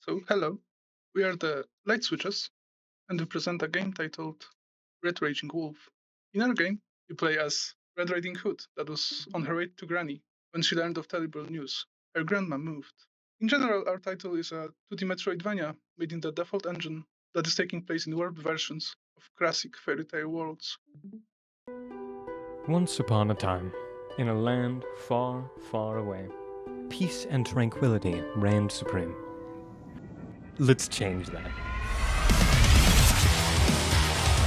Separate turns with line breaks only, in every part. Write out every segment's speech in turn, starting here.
So, hello, we are the Light Switches, and we present a game titled Red Raging Wolf. In our game, you play as Red Riding Hood that was on her way to Granny when she learned of terrible news. Her grandma moved. In general, our title is a 2D Metroidvania made in the default engine that is taking place in warped versions of classic fairy tale worlds.
Once upon a time, in a land far, far away, peace and tranquility reigned supreme. Let's change that.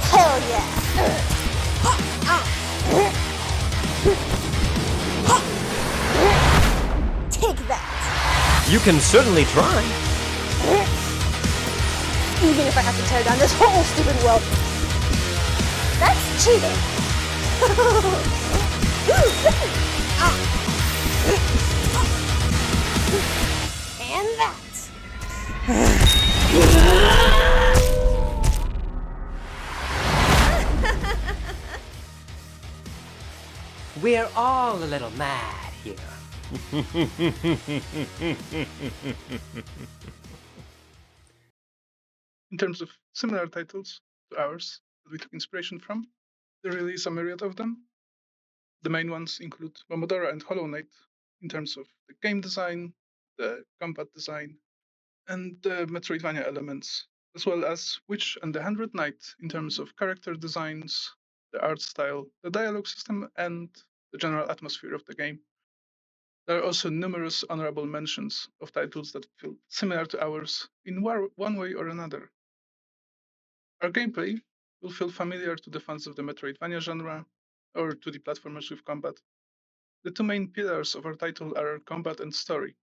Hell yeah! Take that!
You can certainly try.
Even if I have to tear down this whole stupid world. That's cheating! And that!
We're all a little mad here.
In terms of similar titles to ours that we took inspiration from, there really is a myriad of them. The main ones include Momodora and Hollow Knight in terms of the game design, the combat design, and the Metroidvania elements, as well as Witch and the 100 Knight in terms of character designs, the art style, the dialogue system, and the general atmosphere of the game. There are also numerous honorable mentions of titles that feel similar to ours in one way or another. Our gameplay will feel familiar to the fans of the Metroidvania genre or 2D platformers with combat. The two main pillars of our title are combat and story.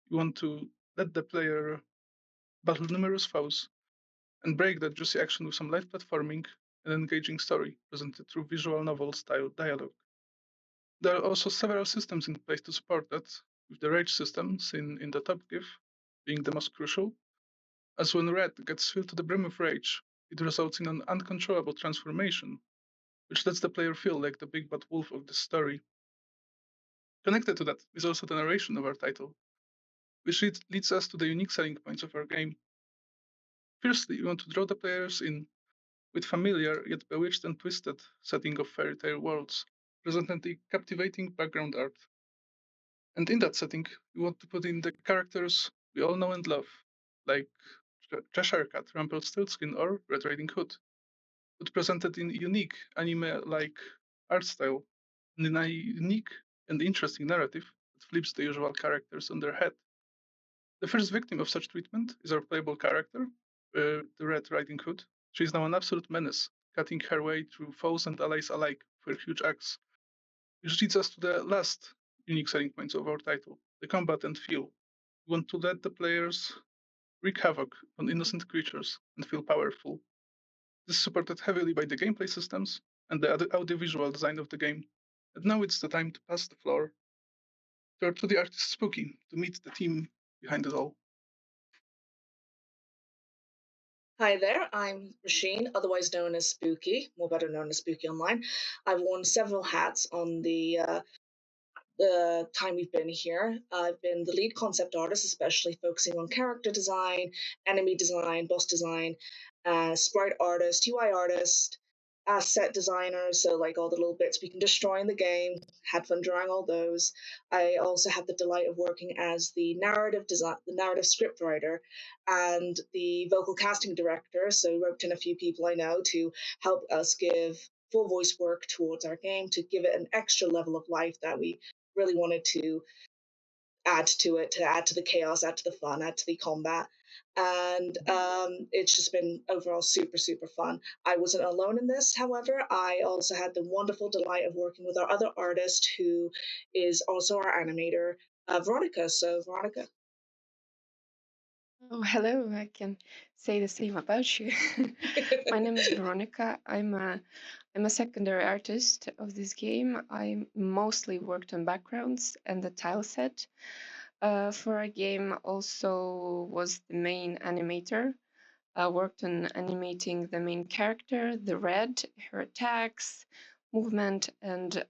We want to let the player battle numerous foes and break that juicy action with some light platforming and engaging story presented through visual novel style dialogue. There are also several systems in place to support that, with the rage system seen in the top GIF being the most crucial, as when Red gets filled to the brim of rage, it results in an uncontrollable transformation, which lets the player feel like the big bad wolf of the story. Connected to that is also the narration of our title, which leads us to the unique selling points of our game. Firstly, we want to draw the players in with familiar yet bewitched and twisted setting of fairy tale worlds, presenting captivating background art. And in that setting, we want to put in the characters we all know and love, like Cheshire Cat, Rumpelstiltskin, or Red Riding Hood, but presented in unique anime-like art style and in a unique and interesting narrative that flips the usual characters on their head. The first victim of such treatment is our playable character, the Red Riding Hood. She is now an absolute menace, cutting her way through foes and allies alike with her huge axe, which leads us to the last unique selling points of our title, the combat and feel. We want to let the players wreak havoc on innocent creatures and feel powerful. This is supported heavily by the gameplay systems and the audiovisual design of the game. And now it's the time to pass the floor to our 2D artist Spooky to meet the team behind it all.
Hi there, I'm Roisin, otherwise known as Spooky, more better known as Spooky Online. I've worn several hats on the time we've been here. I've been the lead concept artist, especially focusing on character design, enemy design, boss design, sprite artist, UI artist, asset designer, so like all the little bits we can destroy in the game. Had fun drawing all those. I also had the delight of working as the narrative script writer and the vocal casting director, so roped in a few people I know to help us give full voice work towards our game to give it an extra level of life that we really wanted to add to it, to add to the chaos, add to the fun, add to the combat. And it's just been overall super, super fun. I wasn't alone in this, however. I also had the wonderful delight of working with our other artist, who is also our animator, Veronica. So, Veronica.
Oh, hello. I can say the same about you. My name is Veronica. I'm a secondary artist of this game. I mostly worked on backgrounds and the tile set. For our game, also was the main animator. I worked on animating the main character, the Red, her attacks, movement, and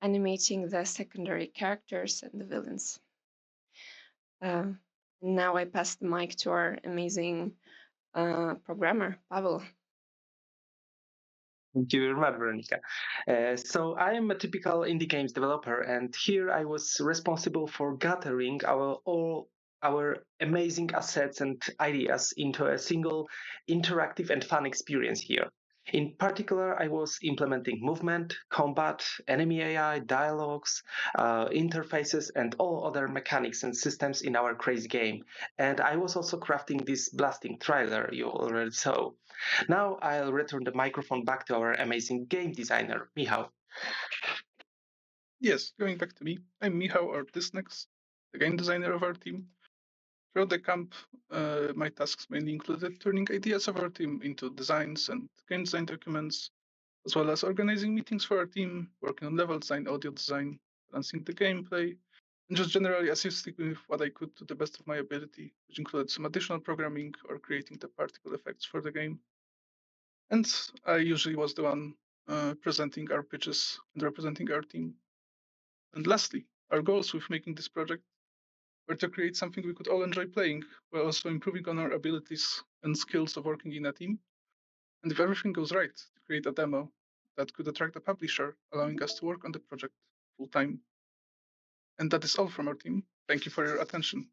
animating the secondary characters and the villains. Now I pass the mic to our amazing programmer, Pavel.
Thank you very much, Veronica. So I am a typical indie games developer, and here I was responsible for gathering all our amazing assets and ideas into a single interactive and fun experience here. In particular, I was implementing movement, combat, enemy AI, dialogues, interfaces, and all other mechanics and systems in our crazy game. And I was also crafting this blasting trailer you already saw. Now I'll return the microphone back to our amazing game designer, Michał.
Yes, going back to me, I'm Michał, or this next, the game designer of our team. Throughout the camp, my tasks mainly included turning ideas of our team into designs and game design documents, as well as organizing meetings for our team, working on level design, audio design, balancing the gameplay, and just generally assisting with what I could to the best of my ability, which included some additional programming or creating the particle effects for the game. And I usually was the one presenting our pitches and representing our team. And lastly, our goals with making this project were to create something we could all enjoy playing, while also improving on our abilities and skills of working in a team. And if everything goes right, to create a demo that could attract a publisher, allowing us to work on the project full time. And that is all from our team. Thank you for your attention.